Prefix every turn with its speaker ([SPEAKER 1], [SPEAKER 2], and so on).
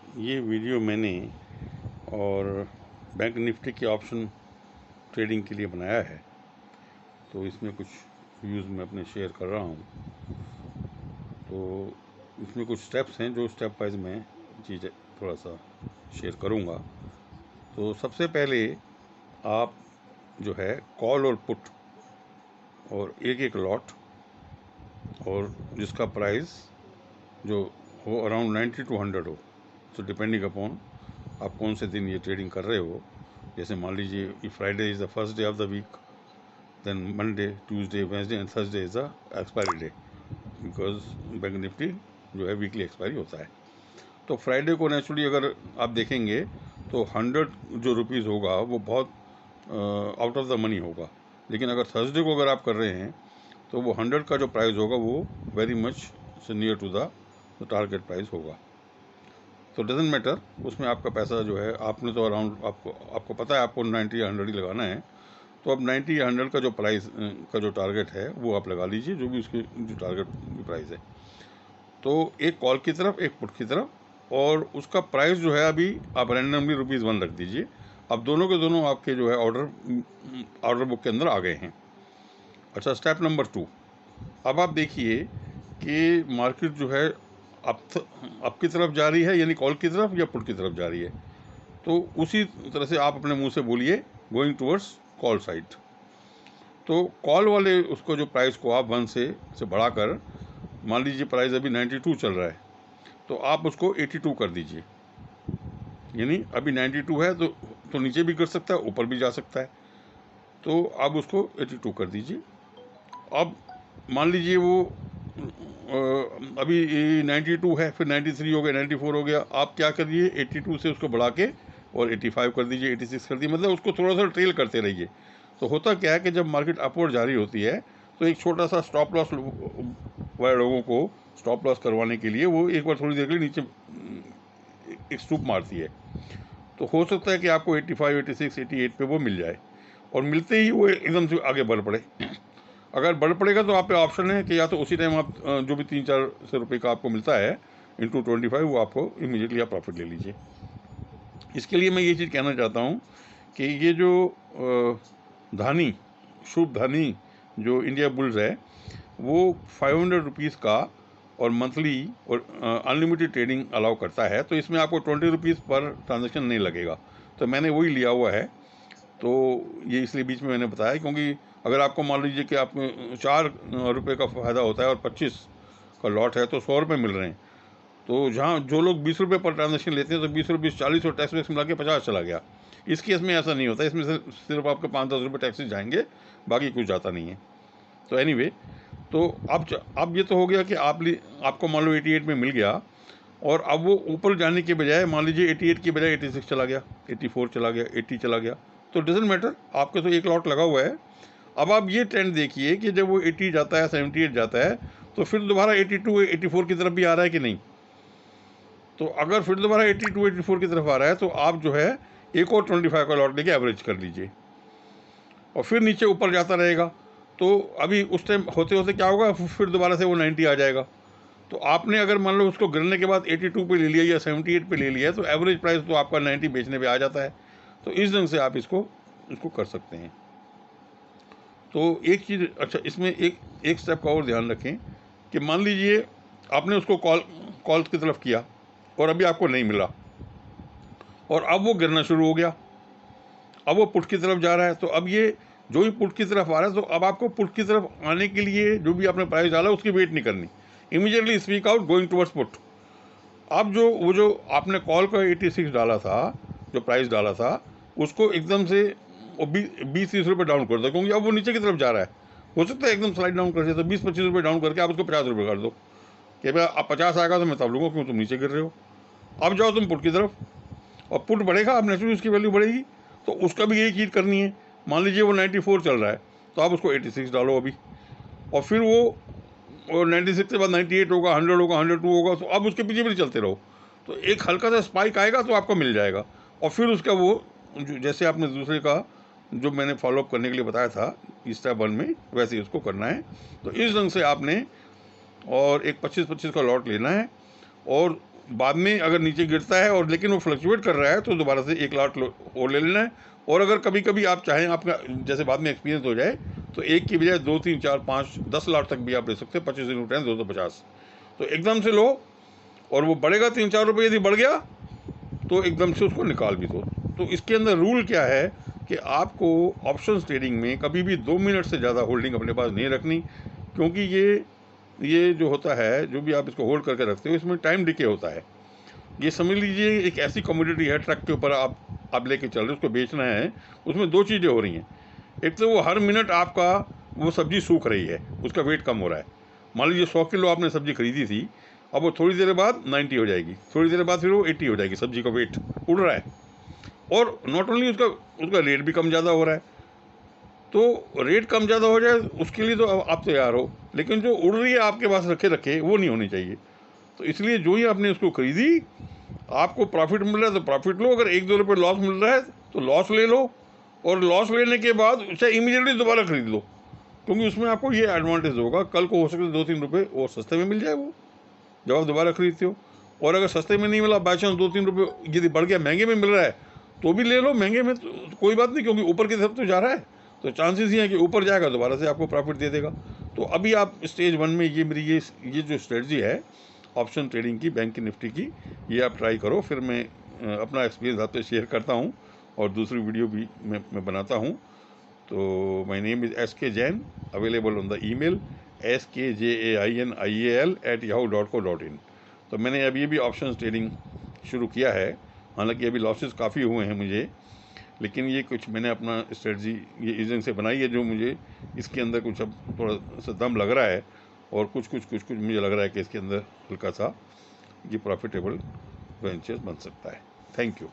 [SPEAKER 1] ये वीडियो मैंने और बैंक निफ्टी के ऑप्शन ट्रेडिंग के लिए बनाया है, तो इसमें कुछ व्यूज़ मैं अपने शेयर कर रहा हूँ। तो इसमें कुछ स्टेप्स हैं जो स्टेप वाइज मैं चीज़ें थोड़ा सा शेयर करूँगा। तो सबसे पहले आप जो है कॉल और पुट और एक एक लॉट, और जिसका प्राइस जो हो अराउंड 90 to 100 हो, सो डिपेंडिंग अपॉन आप कौन से दिन ये ट्रेडिंग कर रहे हो। जैसे मान लीजिए Friday is the first day of the week, then Monday, Tuesday, Wednesday and Thursday is the expiry day, because bank Nifty जो है वीकली एक्सपायरी होता है। तो फ्राइडे को नेचुरली अगर आप देखेंगे तो 100 जो रुपीज़ होगा वो बहुत आउट ऑफ द मनी होगा, लेकिन अगर थर्सडे को अगर आप कर रहे हैं तो वो 100 का जो प्राइस होगा वो वेरी मच से near to the target price होगा। तो डजेंट मैटर, उसमें आपका पैसा जो है आपने तो अराउंड आपको पता है आपको 90 या 100 ही लगाना है। तो अब 90 या 100 का जो प्राइस का जो टारगेट है वो आप लगा लीजिए, जो भी उसकी जो टारगेट की प्राइस है। तो एक कॉल की तरफ, एक पुट की तरफ, और उसका प्राइस जो है अभी आप रैंडमली ₹1 रख दीजिए। अब दोनों के दोनों आपके जो है ऑर्डर बुक के अंदर आ गए हैं। अच्छा, स्टेप नंबर 2, अब आप देखिए कि मार्केट जो है अब की तरफ जा रही है, यानी कॉल की तरफ या पुट की तरफ जा रही है। तो उसी तरह से आप अपने मुंह से बोलिए गोइंग टूवर्ड्स कॉल साइड। तो कॉल वाले उसको जो प्राइस को आप 1 से बढ़ाकर, मान लीजिए प्राइस अभी 92 चल रहा है, तो आप उसको 82 कर दीजिए। यानी अभी 92 है तो नीचे भी कर सकता है, ऊपर भी जा सकता है। तो आप उसको 82 कर दीजिए। अब मान लीजिए वो अभी 92 है, फिर 93 हो गया, 94 हो गया। आप क्या करिए, 82 से उसको बढ़ा के और 85 कर दीजिए, 86 कर दीजिए, मतलब उसको थोड़ा सा ट्रेल करते रहिए। तो होता क्या है कि जब मार्केट अपवर्ड जारी होती है तो एक छोटा सा स्टॉप लॉस वाले लोगों को स्टॉप लॉस करवाने के लिए वो एक बार थोड़ी देर के लिए नीचे एक स्टूप मारती है। तो हो सकता है कि आपको 85, 86, 88 पे वो मिल जाए, और मिलते ही वो एकदम से आगे बढ़ पड़े। अगर बढ़ पड़ेगा तो आप पे ऑप्शन है कि या तो उसी टाइम आप जो भी 300-400 रुपये का आपको मिलता है इंटू 25, वो आपको इमीडिएटली आप प्रॉफिट ले लीजिए। इसके लिए मैं ये चीज़ कहना चाहता हूँ कि ये जो धानी, शुभ धानी जो इंडिया बुल्स है, वो 500 रुपीज़ का और मंथली और अनलिमिटेड ट्रेडिंग अलाउ करता है। तो इसमें आपको 20 रुपीज़ पर ट्रांजेक्शन नहीं लगेगा। तो मैंने वही लिया हुआ है। तो ये इसलिए बीच में मैंने बताया, क्योंकि अगर आपको मान लीजिए कि आप 4 रुपये का फ़ायदा होता है और 25 का लॉट है तो 100 रुपये मिल रहे हैं। तो जहाँ जो लोग 20 रुपये पर ट्रांजेक्शन लेते हैं तो 20 रुपये 40 और टैक्स वैक्स मिला के 50 चला गया। इस केस में ऐसा नहीं होता, इसमें से सिर्फ आपके 5-10 रुपये टैक्सेस जाएंगे, बाकी कुछ जाता नहीं है। तो एनीवे, तो अब ये तो हो गया कि आपको मान लो 88 में मिल गया, और अब वो ऊपर जाने के बजाय मान लीजिए 88 की बजाय 86 चला गया, 84 चला गया, 80 चला गया, तो डजेंट मैटर, आपके तो एक लॉट लगा हुआ है। अब आप ये ट्रेंड देखिए कि जब वो 80 जाता है, 78 जाता है, तो फिर दोबारा 82, 84 की तरफ भी आ रहा है कि नहीं। तो अगर फिर दोबारा 82, 84 की तरफ आ रहा है तो आप जो है एक और 25 का लॉट लेके एवरेज कर लीजिए, और फिर नीचे ऊपर जाता रहेगा। तो अभी उस टाइम होते होते क्या होगा, फिर दोबारा से वो 90 आ जाएगा। तो आपने अगर मान लो उसको गिरने के बाद 82 पे ले लिया या 78 पे ले लिया, तो एवरेज प्राइस तो आपका 90 बेचने पे आ जाता है। तो इस ढंग से आप इसको कर सकते हैं। तो एक चीज़, अच्छा, इसमें एक स्टेप का और ध्यान रखें कि मान लीजिए आपने उसको कॉल की तरफ किया और अभी आपको नहीं मिला, और अब वो गिरना शुरू हो गया, अब वो पुट की तरफ जा रहा है। तो अब ये जो भी पुट की तरफ आ रहा है, तो अब आपको पुट की तरफ आने के लिए जो भी आपने प्राइस डाला उसकी वेट नहीं करनी, immediately speak out going towards put. अब जो आपने कॉल का 86 डाला था, जो प्राइस डाला था, उसको एकदम से वो 20-30 रुपये डाउन कर दो, क्योंकि अब वो नीचे की तरफ जा रहा है। हो सकता है एकदम स्लाइड डाउन कर दिया, तो 20-25 रुपये डाउन करके आप उसको 50 रुपये कर दो कि भाई अब 50 आएगा तो मैं तब लूँगा, क्यों तुम नीचे गिर रहे हो। अब जाओ तुम पुट की तरफ, और पुट बढ़ेगा, अब नेचुरली उसकी वैल्यू बढ़ेगी, तो उसका भी यही चीज़ करनी है। मान लीजिए वो 94 चल रहा है, तो आप उसको 86 डालो अभी, और फिर वो 96 के बाद 98 होगा, 100 होगा, 102 होगा, तो आप उसके पीछे भी चलते रहो। तो एक हल्का सा स्पाइक आएगा तो आपको मिल जाएगा, और फिर उसका वो जैसे आपने दूसरे का जो मैंने फॉलोअप करने के लिए बताया था स्टेप 1 में, वैसे ही उसको करना है। तो इस ढंग से आपने और एक 25-25 का लॉट लेना है, और बाद में अगर नीचे गिरता है और लेकिन वो फ्लक्चुएट कर रहा है तो दोबारा से 1 लाट और ले लेना है। और अगर कभी कभी आप चाहें, आपका जैसे बाद में एक्सपीरियंस हो जाए, तो 1 की बजाय 2, 3, 4, 5, 10 लाट तक भी आप ले सकते हैं। 25 × 10 250। तो एकदम से लो, और वो बढ़ेगा 3-4 रुपये, यदि बढ़ गया तो एकदम से उसको निकाल भी दो। तो इसके अंदर रूल क्या है कि आपको ऑप्शंस ट्रेडिंग में कभी भी 2 मिनट से ज़्यादा होल्डिंग अपने पास नहीं रखनी, क्योंकि ये जो होता है, जो भी आप इसको होल्ड करके रखते हो, इसमें टाइम डिके होता है। ये समझ लीजिए एक ऐसी कमोडिटी है, ट्रक के ऊपर आप लेके चल रहे हो, उसको बेचना है। उसमें 2 चीज़ें हो रही हैं। एक तो वो हर मिनट आपका वो सब्जी सूख रही है, उसका वेट कम हो रहा है। मान लीजिए 100 किलो आपने सब्जी खरीदी थी, अब वो थोड़ी देर बाद 90 हो जाएगी, थोड़ी देर बाद फिर वो 80 हो जाएगी। सब्जी का वेट उड़ रहा है, और नॉट ओनली उसका रेट भी कम ज़्यादा हो रहा है। तो रेट कम ज़्यादा हो जाए उसके लिए तो आप तैयार हो, लेकिन जो उड़ रही है आपके पास रखे वो नहीं होनी चाहिए। तो इसलिए जो ही आपने उसको खरीदी, आपको प्रॉफिट मिल रहा है तो प्रॉफिट लो, अगर 1-2 रुपये लॉस मिल रहा है तो लॉस ले लो, और लॉस लेने के बाद चाहे इमीडिएटली दोबारा खरीद लो, क्योंकि उसमें आपको ये एडवांटेज होगा, कल को हो सकता है 2-3 रुपये और सस्ते में मिल जाए वो, जब आप दोबारा खरीदते हो। और अगर सस्ते में नहीं मिला, बाई चांस 2-3 रुपये यदि बढ़ गया, महंगे में मिल रहा है, तो भी ले लो। महंगे में तो कोई बात नहीं, क्योंकि ऊपर की तरफ तो जा रहा है, तो चांसेस ये हैं कि ऊपर जाएगा, दोबारा से आपको प्रॉफिट दे देगा। तो अभी आप स्टेज 1 में ये मेरी ये जो स्ट्रेटजी है ऑप्शन ट्रेडिंग की, बैंक निफ्टी की, ये आप ट्राई करो। फिर मैं अपना एक्सपीरियंस आपसे शेयर करता हूँ, और दूसरी वीडियो भी मैं बनाता हूँ। तो my name is SK Jain, available on the email skjainial@yahoo.co.in। तो मैंने अभी भी ऑप्शंस ट्रेडिंग शुरू किया है। हालांकि अभी लॉसेस काफ़ी हुए हैं मुझे, लेकिन ये कुछ मैंने अपना स्ट्रेटजी ये इस ढंग से बनाई है, जो मुझे इसके अंदर कुछ अब थोड़ा सा दम लग रहा है, और कुछ मुझे लग रहा है कि इसके अंदर हल्का सा ये प्रॉफिटेबल वेंचर बन सकता है। Thank you.